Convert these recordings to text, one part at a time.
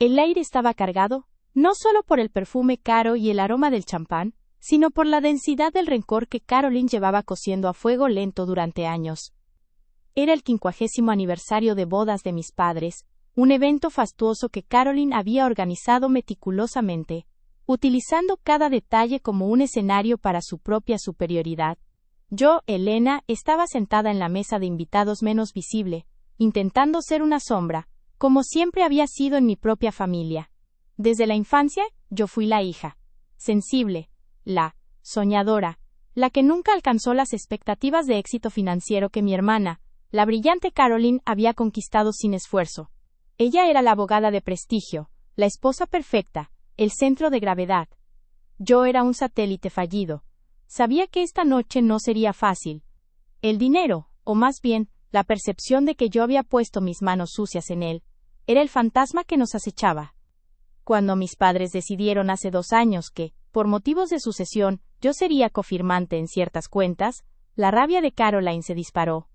El aire estaba cargado, no solo por el perfume caro y el aroma del champán, sino por la densidad del rencor que Caroline llevaba cociendo a fuego lento durante años. Era el 50º aniversario de bodas de mis padres, un evento fastuoso que Caroline había organizado meticulosamente, utilizando cada detalle como un escenario para su propia superioridad. Yo, Elena, estaba sentada en la mesa de invitados menos visible, intentando ser una sombra, como siempre había sido en mi propia familia. Desde la infancia, yo fui la hija sensible, la soñadora, la que nunca alcanzó las expectativas de éxito financiero que mi hermana, la brillante Caroline, había conquistado sin esfuerzo. Ella era la abogada de prestigio, la esposa perfecta, el centro de gravedad. Yo era un satélite fallido. Sabía que esta noche no sería fácil. El dinero, o más bien, la percepción de que yo había puesto mis manos sucias en él, era el fantasma que nos acechaba. Cuando mis padres decidieron hace 2 años que, por motivos de sucesión, yo sería cofirmante en ciertas cuentas, la rabia de Caroline se disparó.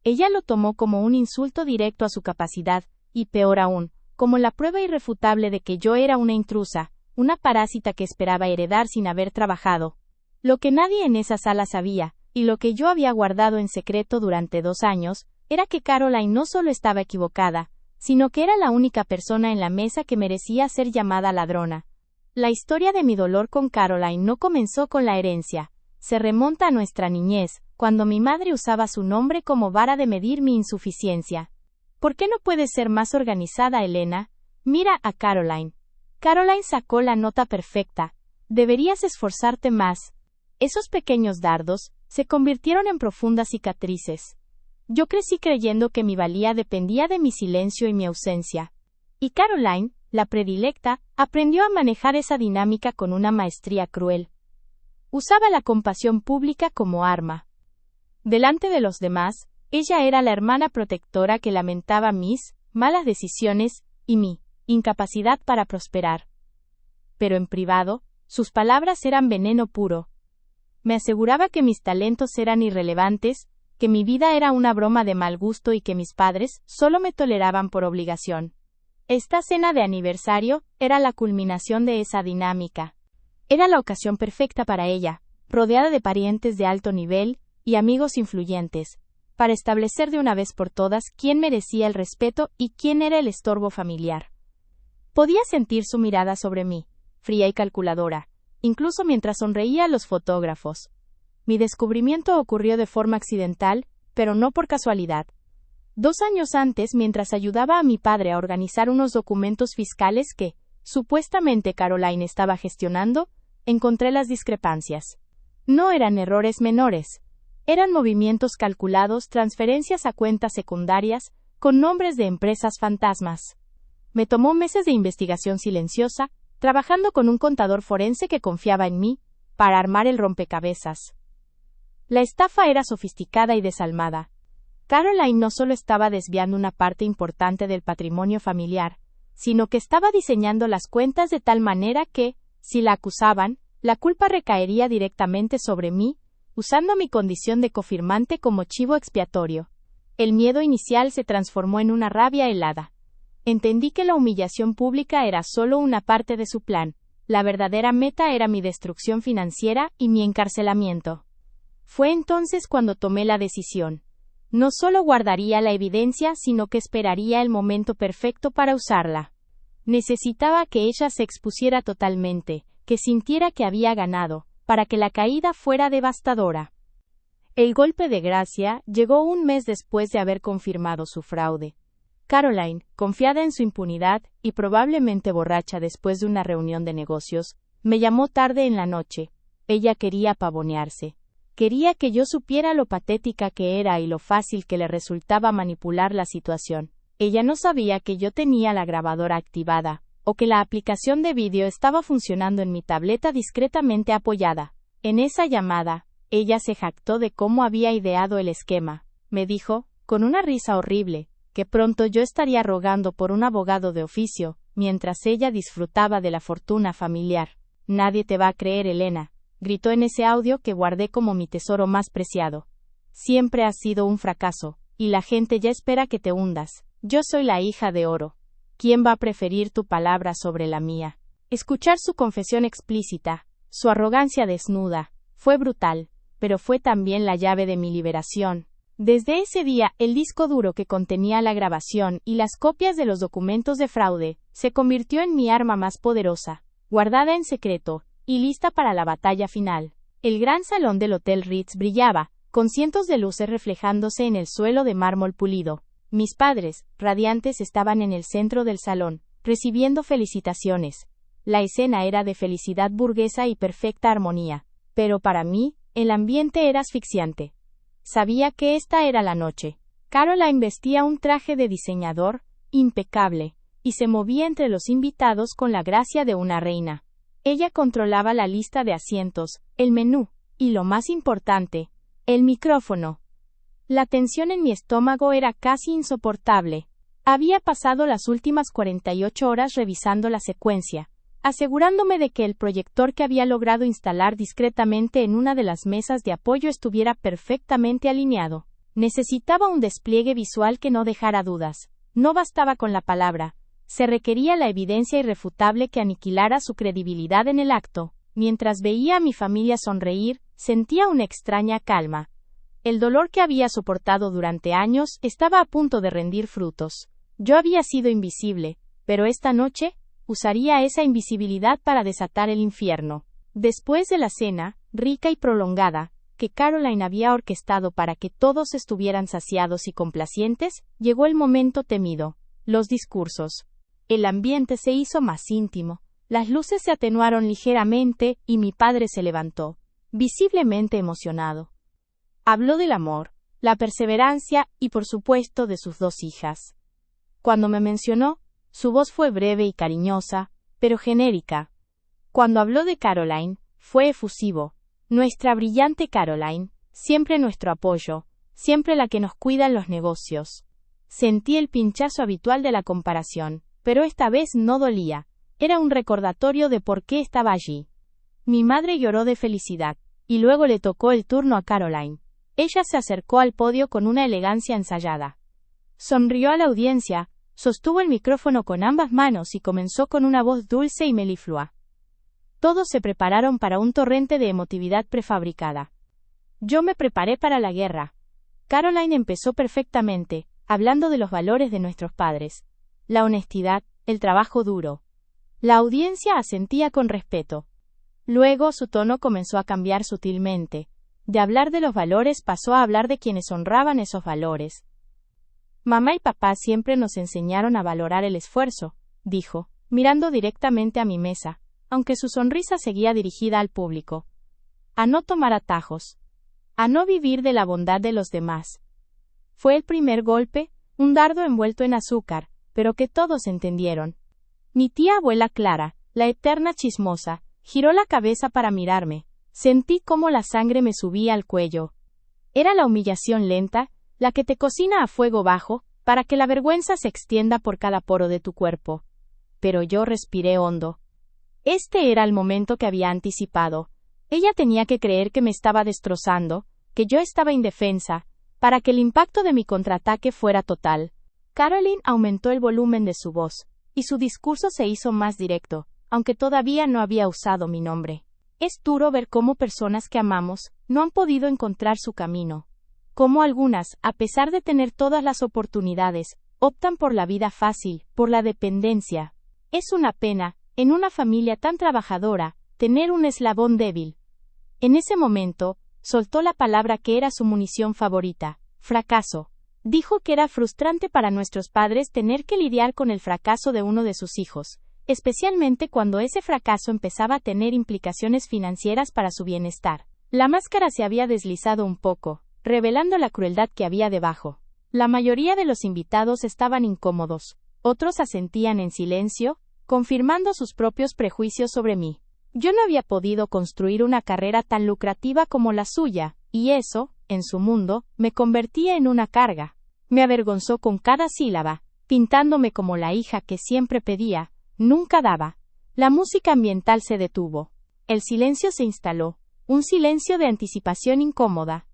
Ella lo tomó como un insulto directo a su capacidad, y peor aún, como la prueba irrefutable de que yo era una intrusa, una parásita que esperaba heredar sin haber trabajado. Lo que nadie en esa sala sabía, y lo que yo había guardado en secreto durante 2 años, era que Caroline no solo estaba equivocada, sino que era la única persona en la mesa que merecía ser llamada ladrona. La historia de mi dolor con Caroline no comenzó con la herencia, se remonta a nuestra niñez, cuando mi madre usaba su nombre como vara de medir mi insuficiencia. ¿Por qué no puedes ser más organizada, Elena? Mira a Caroline. Caroline sacó la nota perfecta. Deberías esforzarte más. Esos pequeños dardos se convirtieron en profundas cicatrices. Yo crecí creyendo que mi valía dependía de mi silencio y mi ausencia. Y Caroline, la predilecta, aprendió a manejar esa dinámica con una maestría cruel. Usaba la compasión pública como arma. Delante de los demás, ella era la hermana protectora que lamentaba mis malas decisiones y mi incapacidad para prosperar. Pero en privado, sus palabras eran veneno puro. Me aseguraba que mis talentos eran irrelevantes, que mi vida era una broma de mal gusto y que mis padres solo me toleraban por obligación. Esta cena de aniversario era la culminación de esa dinámica. Era la ocasión perfecta para ella, rodeada de parientes de alto nivel y amigos influyentes, para establecer de una vez por todas quién merecía el respeto y quién era el estorbo familiar. Podía sentir su mirada sobre mí, fría y calculadora, incluso mientras sonreía a los fotógrafos. Mi descubrimiento ocurrió de forma accidental, pero no por casualidad. 2 años antes, mientras ayudaba a mi padre a organizar unos documentos fiscales que, supuestamente Caroline estaba gestionando, encontré las discrepancias. No eran errores menores. Eran movimientos calculados, transferencias a cuentas secundarias, con nombres de empresas fantasmas. Me tomó meses de investigación silenciosa, trabajando con un contador forense que confiaba en mí, para armar el rompecabezas. La estafa era sofisticada y desalmada. Caroline no solo estaba desviando una parte importante del patrimonio familiar, sino que estaba diseñando las cuentas de tal manera que, si la acusaban, la culpa recaería directamente sobre mí, usando mi condición de cofirmante como chivo expiatorio. El miedo inicial se transformó en una rabia helada. Entendí que la humillación pública era solo una parte de su plan. La verdadera meta era mi destrucción financiera y mi encarcelamiento. Fue entonces cuando tomé la decisión. No solo guardaría la evidencia, sino que esperaría el momento perfecto para usarla. Necesitaba que ella se expusiera totalmente, que sintiera que había ganado, para que la caída fuera devastadora. El golpe de gracia llegó 1 mes después de haber confirmado su fraude. Caroline, confiada en su impunidad, y probablemente borracha después de una reunión de negocios, me llamó tarde en la noche. Ella quería pavonearse. Quería que yo supiera lo patética que era y lo fácil que le resultaba manipular la situación. Ella no sabía que yo tenía la grabadora activada, o que la aplicación de vídeo estaba funcionando en mi tableta discretamente apoyada. En esa llamada, ella se jactó de cómo había ideado el esquema. Me dijo, con una risa horrible, que pronto yo estaría rogando por un abogado de oficio, mientras ella disfrutaba de la fortuna familiar. Nadie te va a creer, Elena, gritó en ese audio que guardé como mi tesoro más preciado. Siempre has sido un fracaso, y la gente ya espera que te hundas. Yo soy la hija de oro. ¿Quién va a preferir tu palabra sobre la mía? Escuchar su confesión explícita, su arrogancia desnuda, fue brutal, pero fue también la llave de mi liberación. Desde ese día, el disco duro que contenía la grabación y las copias de los documentos de fraude, se convirtió en mi arma más poderosa, guardada en secreto, y lista para la batalla final. El gran salón del Hotel Ritz brillaba, con cientos de luces reflejándose en el suelo de mármol pulido. Mis padres, radiantes, estaban en el centro del salón, recibiendo felicitaciones. La escena era de felicidad burguesa y perfecta armonía, pero para mí, el ambiente era asfixiante. Sabía que esta era la noche. Caroline vestía un traje de diseñador, impecable, y se movía entre los invitados con la gracia de una reina. Ella controlaba la lista de asientos, el menú, y lo más importante, el micrófono. La tensión en mi estómago era casi insoportable. Había pasado las últimas 48 horas revisando la secuencia, asegurándome de que el proyector que había logrado instalar discretamente en una de las mesas de apoyo estuviera perfectamente alineado. Necesitaba un despliegue visual que no dejara dudas. No bastaba con la palabra. Se requería la evidencia irrefutable que aniquilara su credibilidad en el acto. Mientras veía a mi familia sonreír, sentía una extraña calma. El dolor que había soportado durante años estaba a punto de rendir frutos. Yo había sido invisible, pero esta noche, usaría esa invisibilidad para desatar el infierno. Después de la cena, rica y prolongada, que Caroline había orquestado para que todos estuvieran saciados y complacientes, llegó el momento temido, los discursos. El ambiente se hizo más íntimo, las luces se atenuaron ligeramente y mi padre se levantó, visiblemente emocionado. Habló del amor, la perseverancia y por supuesto de sus 2 hijas. Cuando me mencionó, su voz fue breve y cariñosa, pero genérica. Cuando habló de Caroline, fue efusivo. Nuestra brillante Caroline, siempre nuestro apoyo, siempre la que nos cuida en los negocios. Sentí el pinchazo habitual de la comparación, pero esta vez no dolía. Era un recordatorio de por qué estaba allí. Mi madre lloró de felicidad, y luego le tocó el turno a Caroline. Ella se acercó al podio con una elegancia ensayada. Sonrió a la audiencia, sostuvo el micrófono con ambas manos y comenzó con una voz dulce y meliflua. Todos se prepararon para un torrente de emotividad prefabricada. Yo me preparé para la guerra. Caroline empezó perfectamente, hablando de los valores de nuestros padres. La honestidad, el trabajo duro. La audiencia asentía con respeto. Luego su tono comenzó a cambiar sutilmente. De hablar de los valores pasó a hablar de quienes honraban esos valores. Mamá y papá siempre nos enseñaron a valorar el esfuerzo, dijo, mirando directamente a mi mesa, aunque su sonrisa seguía dirigida al público. A no tomar atajos. A no vivir de la bondad de los demás. Fue el primer golpe, un dardo envuelto en azúcar, pero que todos entendieron. Mi tía abuela Clara, la eterna chismosa, giró la cabeza para mirarme. Sentí cómo la sangre me subía al cuello. Era la humillación lenta, la que te cocina a fuego bajo, para que la vergüenza se extienda por cada poro de tu cuerpo. Pero yo respiré hondo. Este era el momento que había anticipado. Ella tenía que creer que me estaba destrozando, que yo estaba indefensa, para que el impacto de mi contraataque fuera total. Caroline aumentó el volumen de su voz, y su discurso se hizo más directo, aunque todavía no había usado mi nombre. Es duro ver cómo personas que amamos no han podido encontrar su camino. Cómo algunas, a pesar de tener todas las oportunidades, optan por la vida fácil, por la dependencia. Es una pena, en una familia tan trabajadora, tener un eslabón débil. En ese momento, soltó la palabra que era su munición favorita, fracaso. Dijo que era frustrante para nuestros padres tener que lidiar con el fracaso de uno de sus hijos, especialmente cuando ese fracaso empezaba a tener implicaciones financieras para su bienestar. La máscara se había deslizado un poco, revelando la crueldad que había debajo. La mayoría de los invitados estaban incómodos, otros asentían en silencio, confirmando sus propios prejuicios sobre mí. Yo no había podido construir una carrera tan lucrativa como la suya, y eso, en su mundo, me convertía en una carga. Me avergonzó con cada sílaba, pintándome como la hija que siempre pedía, nunca daba. La música ambiental se detuvo. El silencio se instaló, un silencio de anticipación incómoda.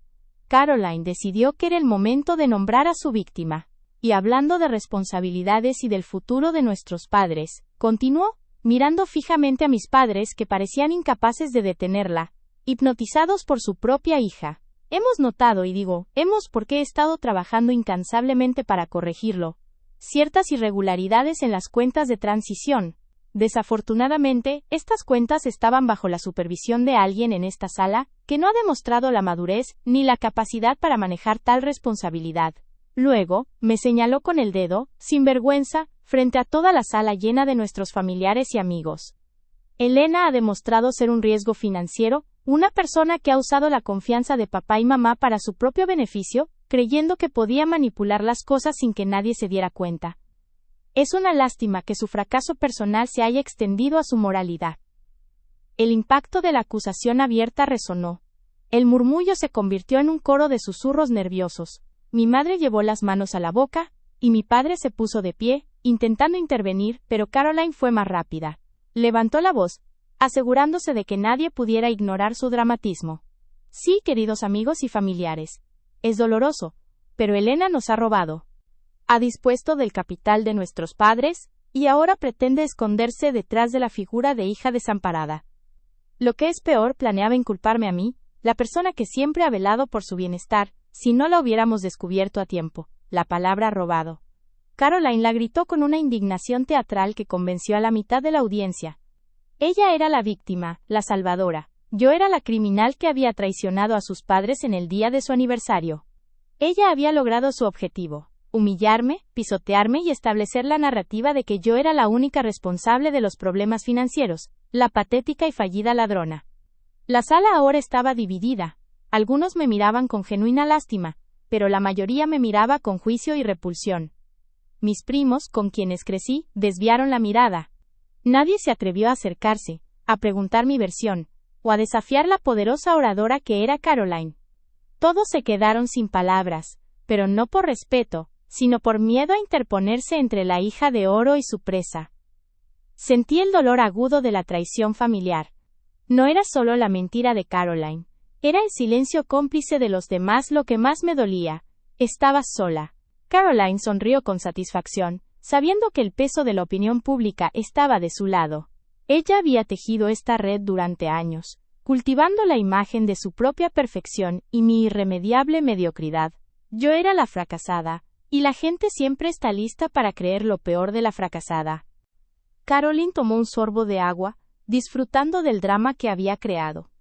Caroline decidió que era el momento de nombrar a su víctima. Y hablando de responsabilidades y del futuro de nuestros padres, continuó, mirando fijamente a mis padres que parecían incapaces de detenerla, hipnotizados por su propia hija. Hemos notado, y digo, hemos porque he estado trabajando incansablemente para corregirlo, ciertas irregularidades en las cuentas de transición. Desafortunadamente, estas cuentas estaban bajo la supervisión de alguien en esta sala, que no ha demostrado la madurez ni la capacidad para manejar tal responsabilidad. Luego, me señaló con el dedo, sin vergüenza, frente a toda la sala llena de nuestros familiares y amigos. Elena ha demostrado ser un riesgo financiero, una persona que ha usado la confianza de papá y mamá para su propio beneficio, creyendo que podía manipular las cosas sin que nadie se diera cuenta. Es una lástima que su fracaso personal se haya extendido a su moralidad. El impacto de la acusación abierta resonó. El murmullo se convirtió en un coro de susurros nerviosos. Mi madre llevó las manos a la boca, y mi padre se puso de pie, intentando intervenir, pero Caroline fue más rápida. Levantó la voz, asegurándose de que nadie pudiera ignorar su dramatismo. Sí, queridos amigos y familiares. Es doloroso, pero Elena nos ha robado. Ha dispuesto del capital de nuestros padres, y ahora pretende esconderse detrás de la figura de hija desamparada. Lo que es peor, planeaba inculparme a mí, la persona que siempre ha velado por su bienestar, si no la hubiéramos descubierto a tiempo. La palabra robado. Caroline la gritó con una indignación teatral que convenció a la mitad de la audiencia. Ella era la víctima, la salvadora. Yo era la criminal que había traicionado a sus padres en el día de su aniversario. Ella había logrado su objetivo. Humillarme, pisotearme y establecer la narrativa de que yo era la única responsable de los problemas financieros, la patética y fallida ladrona. La sala ahora estaba dividida. Algunos me miraban con genuina lástima, pero la mayoría me miraba con juicio y repulsión. Mis primos, con quienes crecí, desviaron la mirada. Nadie se atrevió a acercarse, a preguntar mi versión, o a desafiar la poderosa oradora que era Caroline. Todos se quedaron sin palabras, pero no por respeto, sino por miedo a interponerse entre la hija de oro y su presa. Sentí el dolor agudo de la traición familiar. No era solo la mentira de Caroline, era el silencio cómplice de los demás lo que más me dolía. Estaba sola. Caroline sonrió con satisfacción, sabiendo que el peso de la opinión pública estaba de su lado. Ella había tejido esta red durante años, cultivando la imagen de su propia perfección y mi irremediable mediocridad. Yo era la fracasada, y la gente siempre está lista para creer lo peor de la fracasada. Caroline tomó un sorbo de agua, disfrutando del drama que había creado.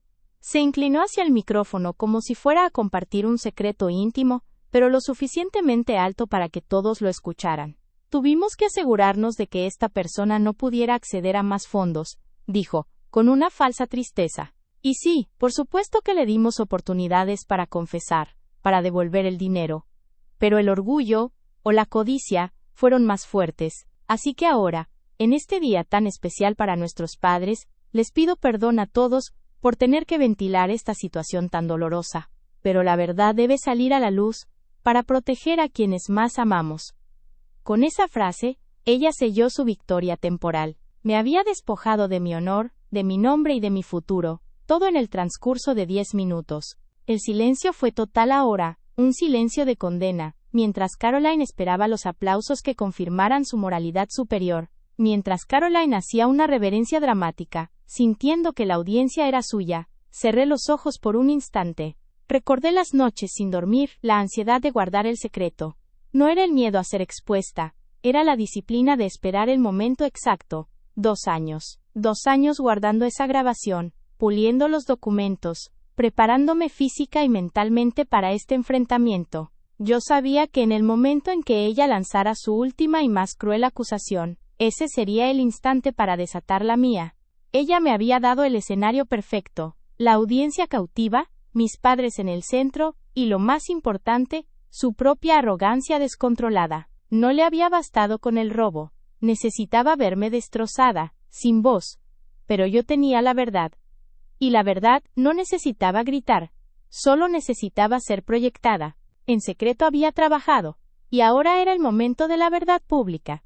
Se inclinó hacia el micrófono como si fuera a compartir un secreto íntimo, pero lo suficientemente alto para que todos lo escucharan. Tuvimos que asegurarnos de que esta persona no pudiera acceder a más fondos, dijo, con una falsa tristeza. Y sí, por supuesto que le dimos oportunidades para confesar, para devolver el dinero. Pero el orgullo, o la codicia, fueron más fuertes, así que ahora, en este día tan especial para nuestros padres, les pido perdón a todos por tener que ventilar esta situación tan dolorosa. Pero la verdad debe salir a la luz, para proteger a quienes más amamos. Con esa frase, ella selló su victoria temporal. Me había despojado de mi honor, de mi nombre y de mi futuro, todo en el transcurso de 10 minutos. El silencio fue total ahora, un silencio de condena, mientras Caroline esperaba los aplausos que confirmaran su moralidad superior. Mientras Caroline hacía una reverencia dramática, sintiendo que la audiencia era suya, cerré los ojos por un instante. Recordé las noches sin dormir, la ansiedad de guardar el secreto. No era el miedo a ser expuesta, era la disciplina de esperar el momento exacto. 2 años. 2 años guardando esa grabación, puliendo los documentos, preparándome física y mentalmente para este enfrentamiento. Yo sabía que en el momento en que ella lanzara su última y más cruel acusación, ese sería el instante para desatar la mía. Ella me había dado el escenario perfecto, la audiencia cautiva, mis padres en el centro, y lo más importante, su propia arrogancia descontrolada. No le había bastado con el robo, necesitaba verme destrozada, sin voz. Pero yo tenía la verdad. Y la verdad no necesitaba gritar, solo necesitaba ser proyectada. En secreto había trabajado, y ahora era el momento de la verdad pública.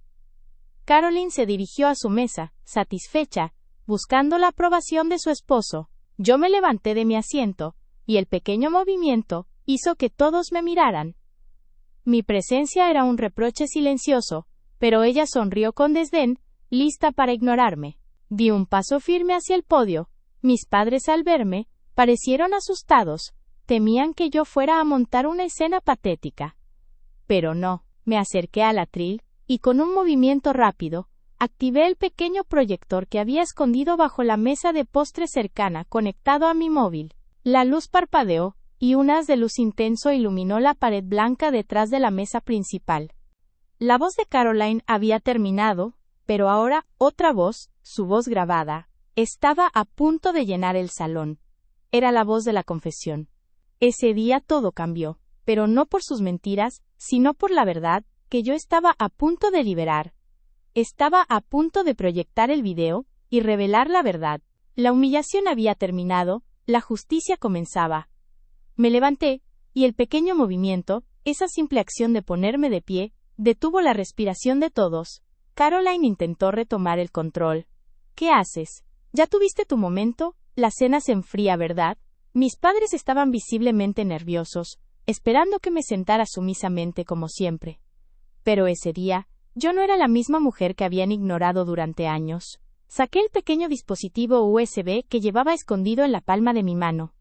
Caroline se dirigió a su mesa, satisfecha, buscando la aprobación de su esposo. Yo me levanté de mi asiento, y el pequeño movimiento hizo que todos me miraran. Mi presencia era un reproche silencioso, pero ella sonrió con desdén, lista para ignorarme. Di un paso firme hacia el podio. Mis padres al verme, parecieron asustados, temían que yo fuera a montar una escena patética. Pero no, me acerqué al atril, y con un movimiento rápido, activé el pequeño proyector que había escondido bajo la mesa de postre cercana conectado a mi móvil. La luz parpadeó, y un haz de luz intenso iluminó la pared blanca detrás de la mesa principal. La voz de Caroline había terminado, pero ahora otra voz, su voz grabada, estaba a punto de llenar el salón. Era la voz de la confesión. Ese día todo cambió, pero no por sus mentiras, sino por la verdad, que yo estaba a punto de liberar. Estaba a punto de proyectar el video, y revelar la verdad. La humillación había terminado, la justicia comenzaba. Me levanté, y el pequeño movimiento, esa simple acción de ponerme de pie, detuvo la respiración de todos. Caroline intentó retomar el control. ¿Qué haces? ¿Ya tuviste tu momento? La cena se enfría, ¿verdad? Mis padres estaban visiblemente nerviosos, esperando que me sentara sumisamente como siempre. Pero ese día, yo no era la misma mujer que habían ignorado durante años. Saqué el pequeño dispositivo USB que llevaba escondido en la palma de mi mano.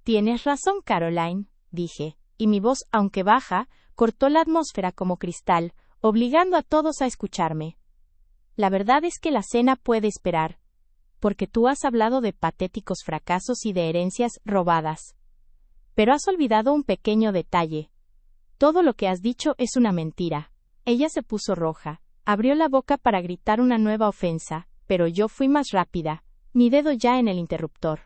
Tienes razón, Caroline, dije, y mi voz, aunque baja, cortó la atmósfera como cristal, obligando a todos a escucharme. La verdad es que la cena puede esperar, porque tú has hablado de patéticos fracasos y de herencias robadas. Pero has olvidado un pequeño detalle. Todo lo que has dicho es una mentira. Ella se puso roja, abrió la boca para gritar una nueva ofensa, pero yo fui más rápida, mi dedo ya en el interruptor.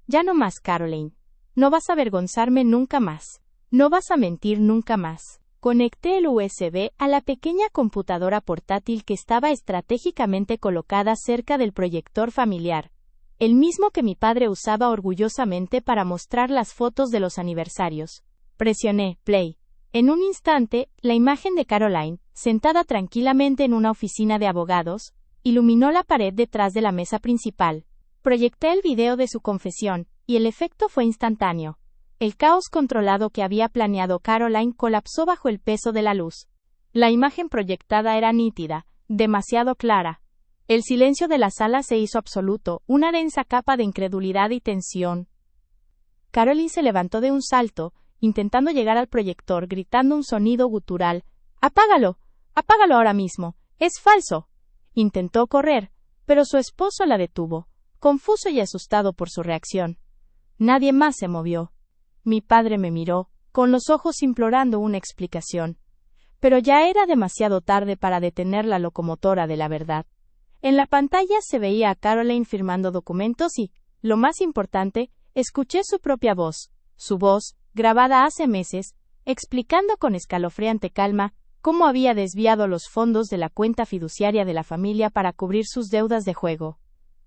Ya no más, Caroline. No vas a avergonzarme nunca más. No vas a mentir nunca más. Conecté el USB a la pequeña computadora portátil que estaba estratégicamente colocada cerca del proyector familiar, el mismo que mi padre usaba orgullosamente para mostrar las fotos de los aniversarios. Presioné play. En un instante, la imagen de Caroline, sentada tranquilamente en una oficina de abogados, iluminó la pared detrás de la mesa principal. Proyecté el video de su confesión, y el efecto fue instantáneo. El caos controlado que había planeado Caroline colapsó bajo el peso de la luz. La imagen proyectada era nítida, demasiado clara. El silencio de la sala se hizo absoluto, una densa capa de incredulidad y tensión. Caroline se levantó de un salto, intentando llegar al proyector gritando un sonido gutural. ¡Apágalo! ¡Apágalo ahora mismo! ¡Es falso! Intentó correr, pero su esposo la detuvo, confuso y asustado por su reacción. Nadie más se movió. Mi padre me miró, con los ojos implorando una explicación. Pero ya era demasiado tarde para detener la locomotora de la verdad. En la pantalla se veía a Caroline firmando documentos y, lo más importante, escuché su propia voz, su voz, grabada hace meses, explicando con escalofriante calma cómo había desviado los fondos de la cuenta fiduciaria de la familia para cubrir sus deudas de juego.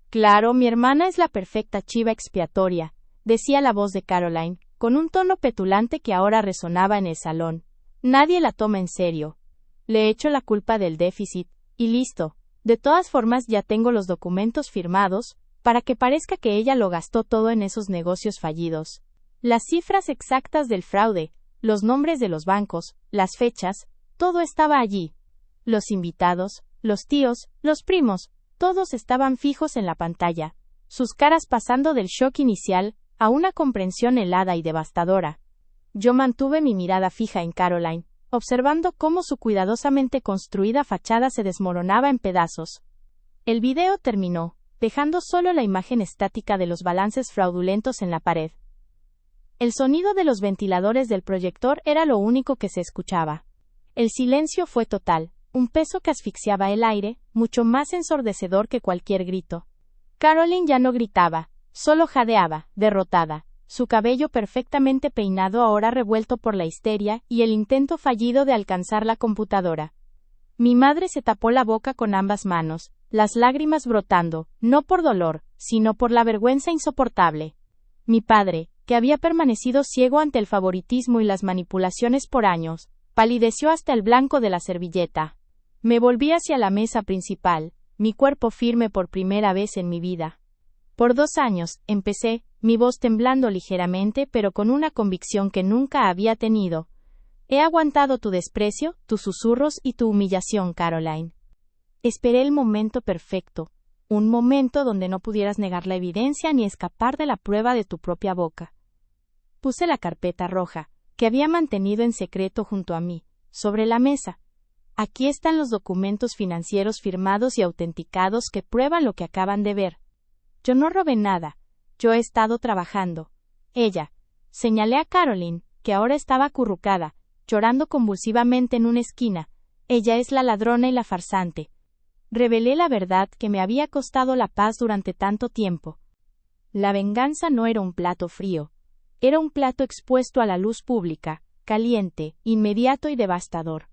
Claro, mi hermana es la perfecta chiva expiatoria, decía la voz de Caroline, con un tono petulante que ahora resonaba en el salón. Nadie la toma en serio. Le echo la culpa del déficit, y listo. De todas formas ya tengo los documentos firmados, para que parezca que ella lo gastó todo en esos negocios fallidos. Las cifras exactas del fraude, los nombres de los bancos, las fechas, todo estaba allí. Los invitados, los tíos, los primos, todos estaban fijos en la pantalla, sus caras pasando del shock inicial a una comprensión helada y devastadora. Yo mantuve mi mirada fija en Caroline, observando cómo su cuidadosamente construida fachada se desmoronaba en pedazos. El video terminó, dejando solo la imagen estática de los balances fraudulentos en la pared. El sonido de los ventiladores del proyector era lo único que se escuchaba. El silencio fue total, un peso que asfixiaba el aire, mucho más ensordecedor que cualquier grito. Caroline ya no gritaba, solo jadeaba, derrotada, su cabello perfectamente peinado ahora revuelto por la histeria y el intento fallido de alcanzar la computadora. Mi madre se tapó la boca con ambas manos, las lágrimas brotando, no por dolor, sino por la vergüenza insoportable. Mi padre, que había permanecido ciego ante el favoritismo y las manipulaciones por años, palideció hasta el blanco de la servilleta. Me volví hacia la mesa principal, mi cuerpo firme por primera vez en mi vida. Por 2 años, empecé, mi voz temblando ligeramente pero con una convicción que nunca había tenido. He aguantado tu desprecio, tus susurros y tu humillación, Caroline. Esperé el momento perfecto, un momento donde no pudieras negar la evidencia ni escapar de la prueba de tu propia boca. Puse la carpeta roja, que había mantenido en secreto junto a mí, sobre la mesa. Aquí están los documentos financieros firmados y autenticados que prueban lo que acaban de ver. Yo no robé nada, yo he estado trabajando. Ella. Señalé a Caroline, que ahora estaba acurrucada, llorando convulsivamente en una esquina. Ella es la ladrona y la farsante. Revelé la verdad que me había costado la paz durante tanto tiempo. La venganza no era un plato frío. Era un plato expuesto a la luz pública, caliente, inmediato y devastador.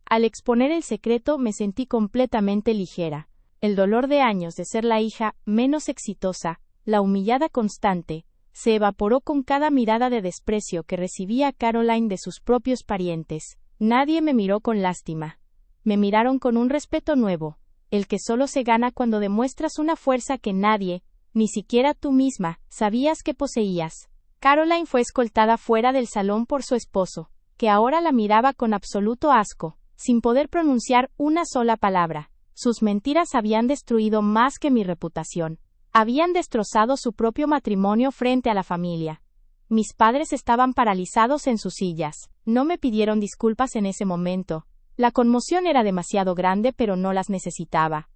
Al exponer el secreto me sentí completamente ligera. El dolor de años de ser la hija menos exitosa, la humillada constante, se evaporó con cada mirada de desprecio que recibía Caroline de sus propios parientes. Nadie me miró con lástima. Me miraron con un respeto nuevo, el que solo se gana cuando demuestras una fuerza que nadie, ni siquiera tú misma, sabías que poseías. Caroline fue escoltada fuera del salón por su esposo, que ahora la miraba con absoluto asco, sin poder pronunciar una sola palabra. Sus mentiras habían destruido más que mi reputación. Habían destrozado su propio matrimonio frente a la familia. Mis padres estaban paralizados en sus sillas. No me pidieron disculpas en ese momento. La conmoción era demasiado grande, pero no las necesitaba.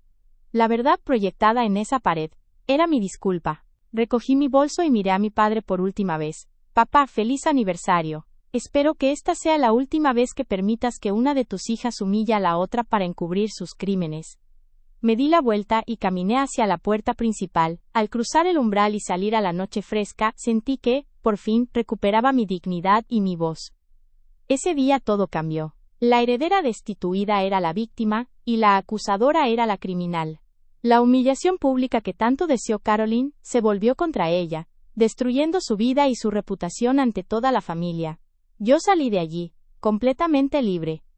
La verdad proyectada en esa pared era mi disculpa. Recogí mi bolso y miré a mi padre por última vez. Papá, feliz aniversario. Espero que esta sea la última vez que permitas que una de tus hijas humille a la otra para encubrir sus crímenes. Me di la vuelta y caminé hacia la puerta principal. Al cruzar el umbral y salir a la noche fresca, sentí que, por fin, recuperaba mi dignidad y mi voz. Ese día todo cambió. La heredera destituida era la víctima, y la acusadora era la criminal. La humillación pública que tanto deseó Caroline, se volvió contra ella, destruyendo su vida y su reputación ante toda la familia. Yo salí de allí, completamente libre,